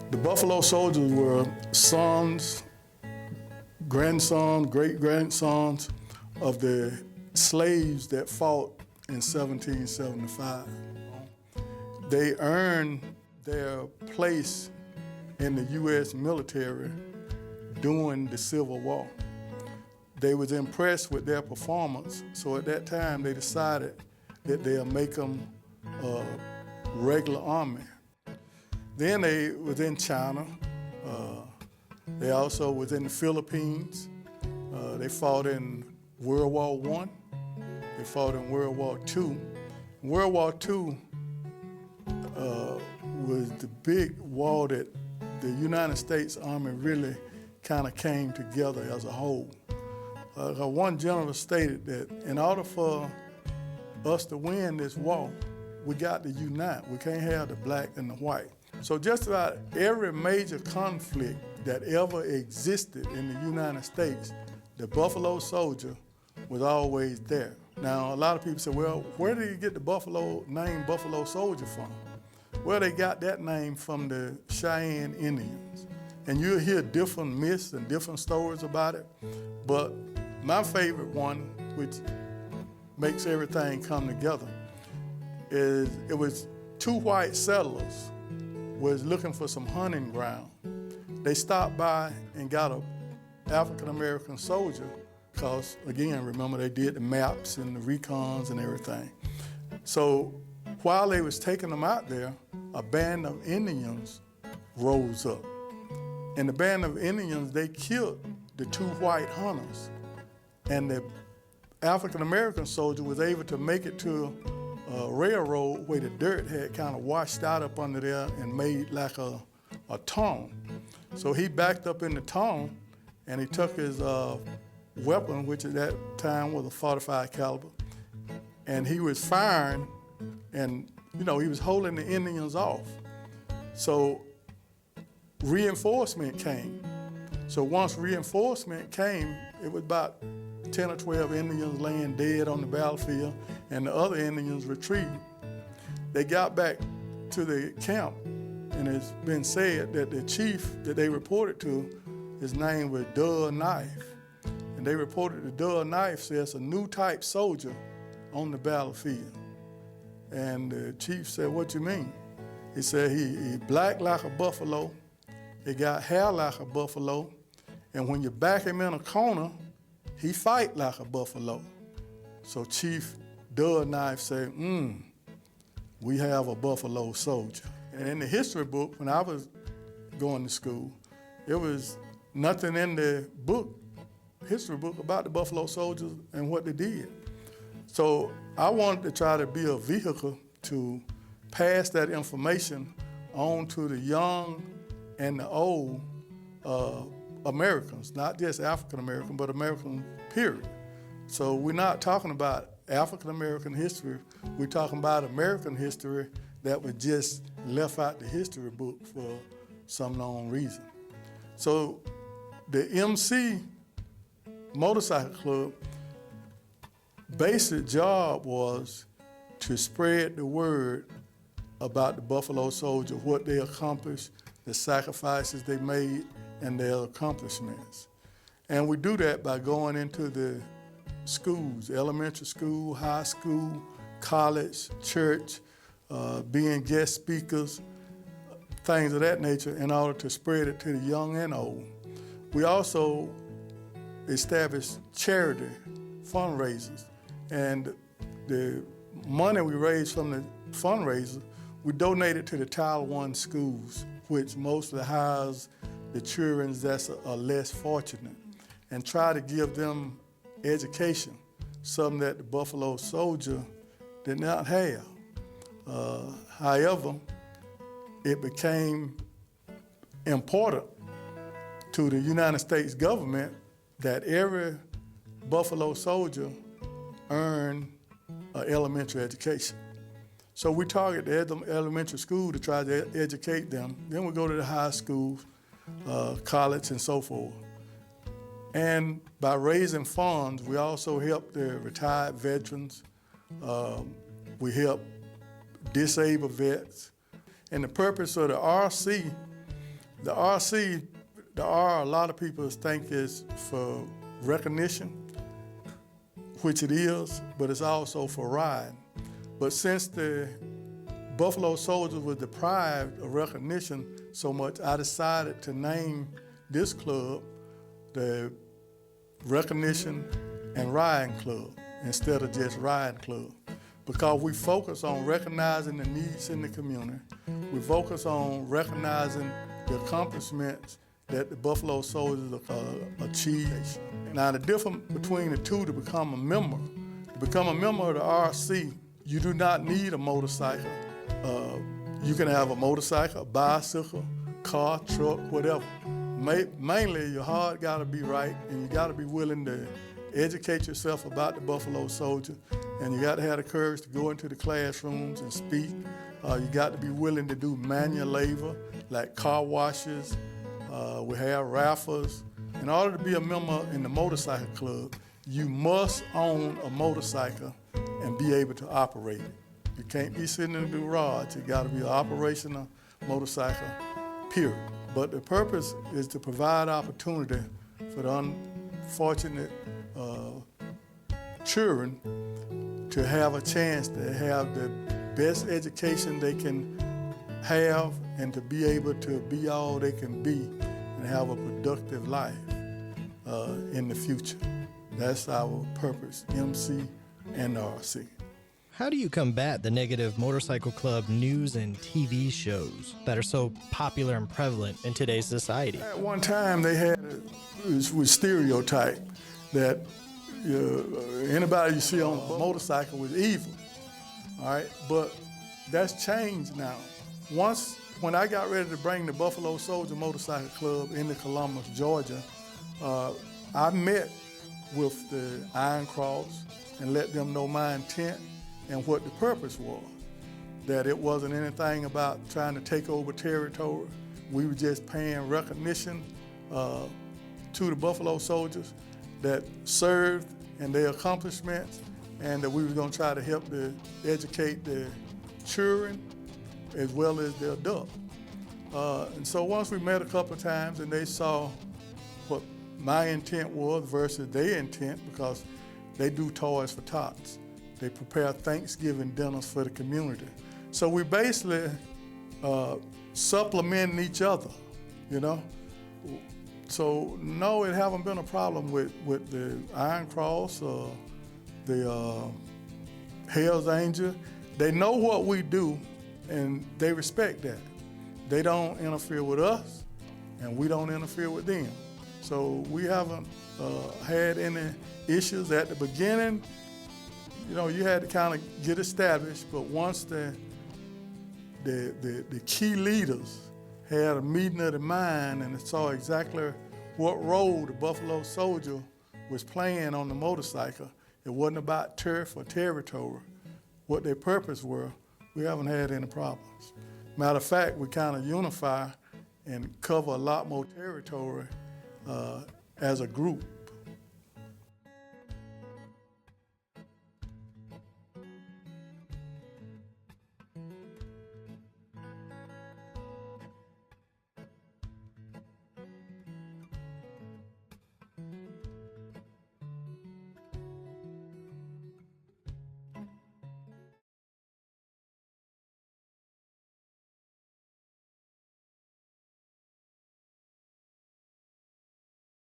The Buffalo Soldiers were sons, grandsons, great-grandsons of the slaves that fought in 1775. They earned their place in the U.S. military during the Civil War. They was impressed with their performance, so at that time they decided that they'll make them a regular army. Then they was in China. They also was in the Philippines. They fought in World War I. They fought in World War II. World War II was the big war that the United States Army really kind of came together as a whole. One general stated that in order for us to win this war, we got to unite. We can't have the black and the white. So just about every major conflict that ever existed in the United States, the Buffalo Soldier was always there. Now, a lot of people say, well, where did you get the name Buffalo Soldier from? Well, they got that name from the Cheyenne Indians. And you'll hear different myths and different stories about it. But my favorite one, which makes everything come together, is it was two white settlers was looking for some hunting ground. They stopped by and got an African-American soldier because, again, remember they did the maps and the recons and everything. So while they was taking them out there, a band of Indians rose up. And the band of Indians, they killed the two white hunters. And the African-American soldier was able to make it to a railroad where the dirt had kind of washed out up under there and made like a tunnel. So he backed up in the tunnel and he took his weapon, which at that time was a .45 caliber, and he was firing, and he was holding the Indians off. So reinforcement came. So once reinforcement came, it was about 10 or 12 Indians laying dead on the battlefield, and the other Indians retreated. They got back to the camp, and it's been said that the chief that they reported to, his name was Dull Knife. And they reported that Dull Knife says a new type soldier on the battlefield. And the chief said, what you mean? He said he black like a buffalo, he got hair like a buffalo, and when you back him in a corner, he fight like a buffalo. So Chief Dull Knife said, we have a buffalo soldier. And in the history book, when I was going to school, there was nothing in the history book about the Buffalo Soldiers and what they did. So I wanted to try to be a vehicle to pass that information on to the young and the old Americans, not just African American, but American, period. So we're not talking about African American history, we're talking about American history that was just left out the history book for some known reason. So the MC Motorcycle Club basic job was to spread the word about the Buffalo Soldier, what they accomplished, the sacrifices they made, and their accomplishments. And we do that by going into the schools, elementary school, high school, college, church, being guest speakers, things of that nature in order to spread it to the young and old. We also established charity fundraisers, and the money we raised from the fundraiser, we donated to the Title I schools, which mostly house the children that are less fortunate, and try to give them education, something that the Buffalo Soldier did not have. However, it became important to the United States government that every Buffalo Soldier earn an elementary education. So we target the elementary school to try to educate them. Then we go to the high schools, college, and so forth. And by raising funds, we also help the retired veterans. We help disabled vets. And the purpose of the RC The RC, the R, a lot of people think is for recognition, which it is, but it's also for riding. But since the Buffalo Soldiers were deprived of recognition so much, I decided to name this club the Recognition and Riding Club instead of just Riding Club, because we focus on recognizing the needs in the community. We focus on recognizing the accomplishments that the Buffalo Soldiers achieved. Now, the difference between the two to become a member of the RC, you do not need a motorcycle. You can have a motorcycle, a bicycle, car, truck, whatever. Mainly, your heart got to be right, and you got to be willing to educate yourself about the Buffalo Soldier, and you got to have the courage to go into the classrooms and speak. You got to be willing to do manual labor, like car washes. We have raffles. In order to be a member in the motorcycle club, you must own a motorcycle and be able to operate it. You can't be sitting in the garage. You got to be an operational motorcycle, period. But the purpose is to provide opportunity for the unfortunate children to have a chance to have the best education they can have and to be able to be all they can be and have a productive life in the future. That's our purpose, MC and RC. How do you combat the negative motorcycle club news and TV shows that are so popular and prevalent in today's society? At one time, they had was stereotype that anybody you see on a motorcycle was evil. All right, but that's changed now. When I got ready to bring the Buffalo Soldier Motorcycle Club into Columbus, Georgia, I met with the Iron Cross and let them know my intent and what the purpose was. That it wasn't anything about trying to take over territory. We were just paying recognition to the Buffalo Soldiers that served and their accomplishments, and that we were going to try to help to educate the children as well as the adults. And so once we met a couple of times and they saw what my intent was versus their intent, because they do Toys for Tots. They prepare Thanksgiving dinners for the community. So we basically supplementing each other, you know? So no, it haven't been a problem with the Iron Cross or the Hell's Angel. They know what we do and they respect that. They don't interfere with us and we don't interfere with them. So we haven't had any issues at the beginning. You know, you had to kind of get established, but once the key leaders had a meeting of the mind and saw exactly what role the Buffalo Soldier was playing on the motorcycle, it wasn't about turf or territory, what their purpose were, we haven't had any problems. Matter of fact, we kind of unify and cover a lot more territory as a group.